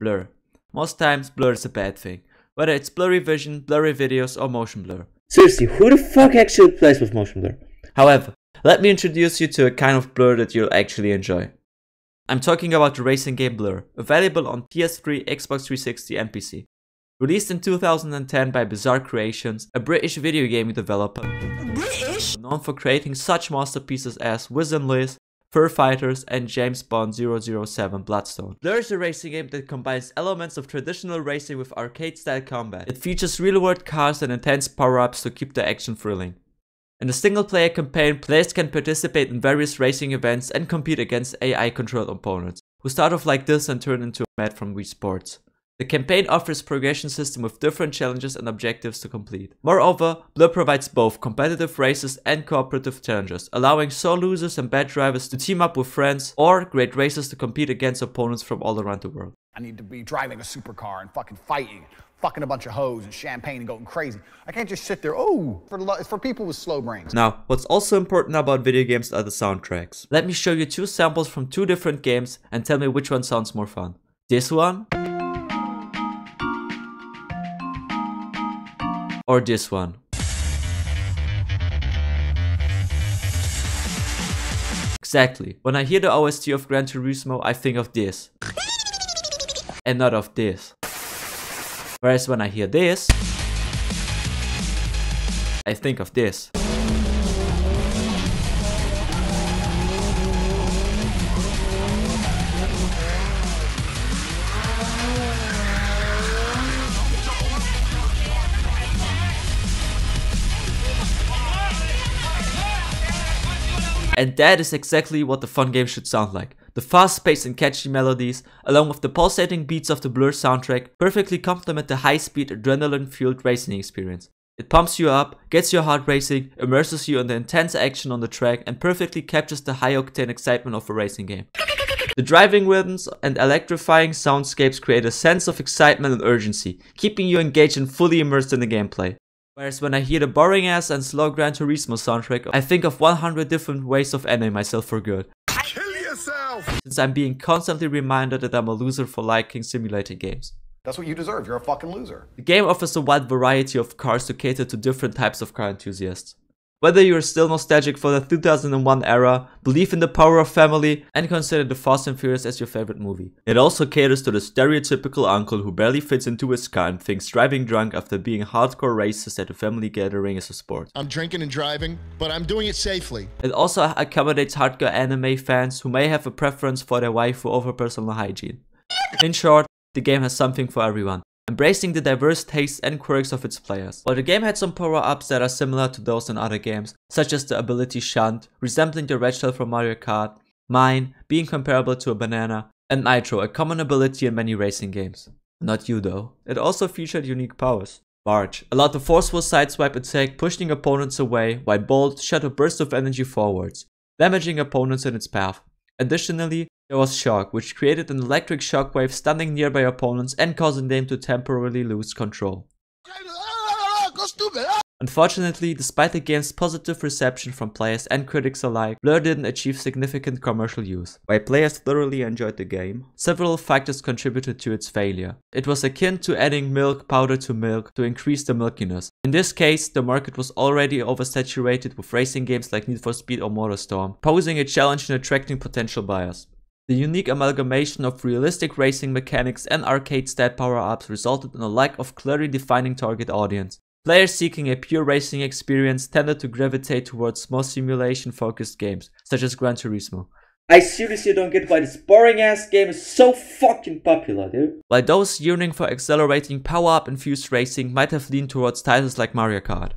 Blur. Most times, blur is a bad thing. Whether it's blurry vision, blurry videos, or motion blur. Seriously, who the fuck actually plays with motion blur? However, let me introduce you to a kind of blur that you'll actually enjoy. I'm talking about the racing game Blur, available on PS3, Xbox 360 and PC. Released in 2010 by Bizarre Creations, a British video game developer known for creating such masterpieces as Wiz and Liz, Fur Fighters and James Bond 007 Bloodstone. Blur is a racing game that combines elements of traditional racing with arcade-style combat. It features real-world cars and intense power-ups to keep the action thrilling. In the single-player campaign, players can participate in various racing events and compete against AI-controlled opponents, who start off like this and turn into a mat from Wii Sports. The campaign offers a progression system with different challenges and objectives to complete. Moreover, Blur provides both competitive races and cooperative challenges, allowing sore losers and bad drivers to team up with friends, or great racers to compete against opponents from all around the world. I need to be driving a supercar and fucking fighting, fucking a bunch of hoes and champagne and going crazy. I can't just sit there, it's for people with slow brains. Now, what's also important about video games are the soundtracks. Let me show you two samples from two different games and tell me which one sounds more fun. This one? Or this one? Exactly. When I hear the OST of Gran Turismo, I think of this. And not of this. Whereas when I hear this, I think of this. And that is exactly what the fun game should sound like. The fast-paced and catchy melodies, along with the pulsating beats of the Blur soundtrack, perfectly complement the high-speed, adrenaline-fueled racing experience. It pumps you up, gets your heart racing, immerses you in the intense action on the track, and perfectly captures the high-octane excitement of a racing game. The driving rhythms and electrifying soundscapes create a sense of excitement and urgency, keeping you engaged and fully immersed in the gameplay. Whereas when I hear the boring ass and slow Gran Turismo soundtrack, I think of 100 different ways of ending myself for good. Kill yourself! Since I'm being constantly reminded that I'm a loser for liking simulator games. That's what you deserve, you're a fucking loser. The game offers a wide variety of cars to cater to different types of car enthusiasts. Whether you're still nostalgic for the 2001 era, believe in the power of family, and consider the Fast and Furious as your favorite movie. It also caters to the stereotypical uncle who barely fits into his car and thinks driving drunk after being hardcore racist at a family gathering is a sport. I'm drinking and driving, but I'm doing it safely. It also accommodates hardcore anime fans who may have a preference for their waifu over personal hygiene. In short, the game has something for everyone, embracing the diverse tastes and quirks of its players. While the game had some power-ups that are similar to those in other games, such as the ability Shunt, resembling the red shell from Mario Kart, Mine, being comparable to a banana, and Nitro, a common ability in many racing games. Not you though. It also featured unique powers. Barge allowed the forceful sideswipe attack, pushing opponents away, while Bolt shot a burst of energy forwards, damaging opponents in its path. Additionally, there was Shock, which created an electric shockwave stunning nearby opponents and causing them to temporarily lose control. Unfortunately, despite the game's positive reception from players and critics alike, Blur didn't achieve significant commercial use. While players thoroughly enjoyed the game, several factors contributed to its failure. It was akin to adding milk powder to milk to increase the milkiness. In this case, the market was already oversaturated with racing games like Need for Speed or MotorStorm, posing a challenge in attracting potential buyers. The unique amalgamation of realistic racing mechanics and arcade-style power-ups resulted in a lack of clearly defining target audience. Players seeking a pure racing experience tended to gravitate towards more simulation-focused games, such as Gran Turismo. I seriously don't get why this boring ass game is so fucking popular, dude. While those yearning for accelerating power-up infused racing might have leaned towards titles like Mario Kart.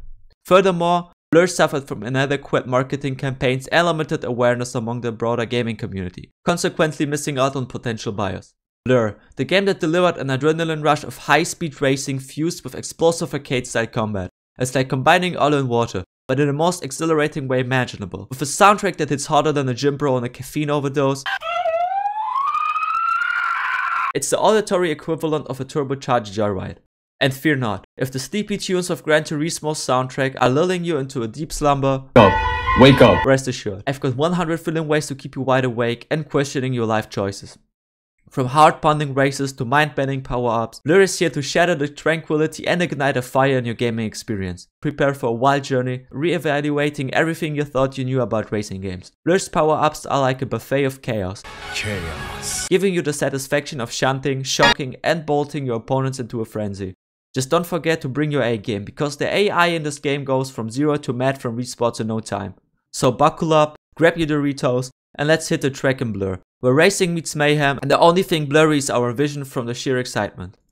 Furthermore, Blur suffered from inadequate marketing campaigns and limited awareness among the broader gaming community, consequently missing out on potential buyers. Blur, the game that delivered an adrenaline rush of high-speed racing fused with explosive arcade-style combat. It's like combining oil and water, but in the most exhilarating way imaginable, with a soundtrack that hits harder than a gym bro on a caffeine overdose. It's the auditory equivalent of a turbocharged joyride. And fear not, if the sleepy tunes of Gran Turismo's soundtrack are lulling you into a deep slumber, Wake up! Rest assured, I've got 100 thrilling ways to keep you wide awake and questioning your life choices. From heart-pounding races to mind-bending power-ups, Blur is here to shatter the tranquility and ignite a fire in your gaming experience. Prepare for a wild journey, re-evaluating everything you thought you knew about racing games. Blur's power-ups are like a buffet of chaos, giving you the satisfaction of shunting, shocking and bolting your opponents into a frenzy. Just don't forget to bring your A game, because the AI in this game goes from 0 to mad from respawns in no time. So buckle up, grab your Doritos, and let's hit the track in Blur, where racing meets mayhem and the only thing blurry is our vision from the sheer excitement.